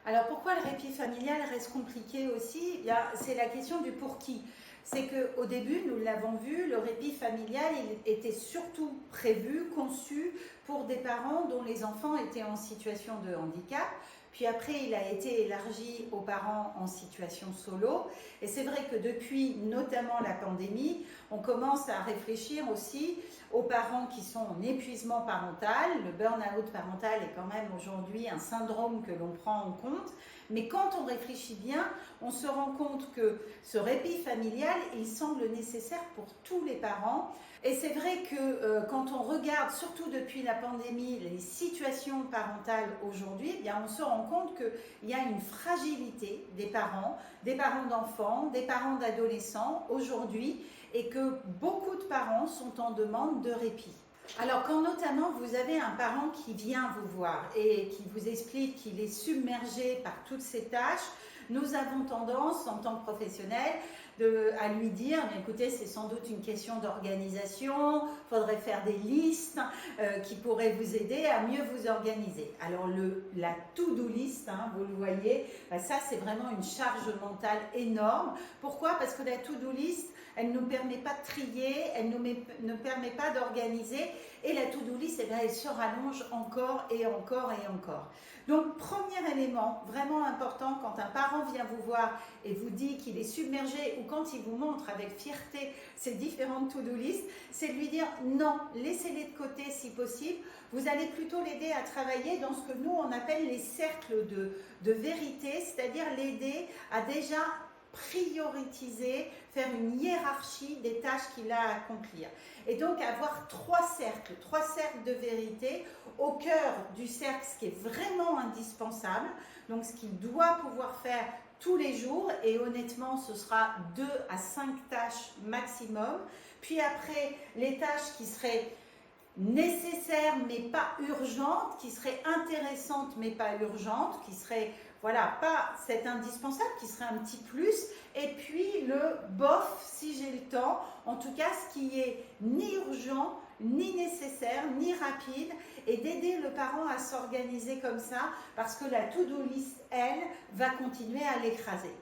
Alors pourquoi le répit familial reste compliqué aussi? C'est la question du pour qui. C'est qu'au début, nous l'avons vu, le répit familial il était surtout prévu, conçu pour des parents dont les enfants étaient en situation de handicap. Puis après, il a été élargi aux parents en situation solo. Et c'est vrai que depuis notamment la pandémie, on commence à réfléchir aussi aux parents qui sont en épuisement parental. Le burn-out parental est quand même aujourd'hui un syndrome que l'on prend en compte. Mais quand on réfléchit bien, on se rend compte que ce répit familial, il semble nécessaire pour tous les parents. Et c'est vrai que quand on regarde, surtout depuis la pandémie, les situations parentales aujourd'hui, eh bien on se rend compte qu'il y a une fragilité des parents d'enfants, des parents d'adolescents aujourd'hui, et que beaucoup de parents sont en demande de répit. Alors quand notamment vous avez un parent qui vient vous voir et qui vous explique qu'il est submergé par toutes ces tâches, nous avons tendance en tant que professionnels à lui dire écoutez, c'est sans doute une question d'organisation, il faudrait faire des listes qui pourraient vous aider à mieux vous organiser. Alors la to-do list, vous le voyez, ça c'est vraiment une charge mentale énorme. Pourquoi? Parce que la to-do list, elle ne nous permet pas de trier, elle ne permet pas d'organiser, et la to-do list, elle se rallonge encore et encore et encore. Donc, premier élément vraiment important, quand un parent vient vous voir et vous dit qu'il est submergé, ou quand il vous montre avec fierté ces différentes to-do list, c'est de lui dire non, laissez-les de côté si possible. Vous allez plutôt l'aider à travailler dans ce que nous, on appelle les cercles de vérité, c'est-à-dire l'aider à déjà prioriser, faire une hiérarchie des tâches qu'il a à accomplir. Et donc avoir trois cercles de vérité. Au cœur du cercle, ce qui est vraiment indispensable, donc ce qu'il doit pouvoir faire tous les jours, et honnêtement ce sera 2 à 5 tâches maximum. Puis après, les tâches qui seraient nécessaires mais pas urgentes, qui seraient intéressantes mais pas urgentes, qui seraient pas cet indispensable, qui serait un petit plus, et puis le bof si j'ai le temps, en tout cas ce qui est ni urgent, ni nécessaire, ni rapide, et d'aider le parent à s'organiser comme ça, parce que la to-do list, elle, va continuer à l'écraser.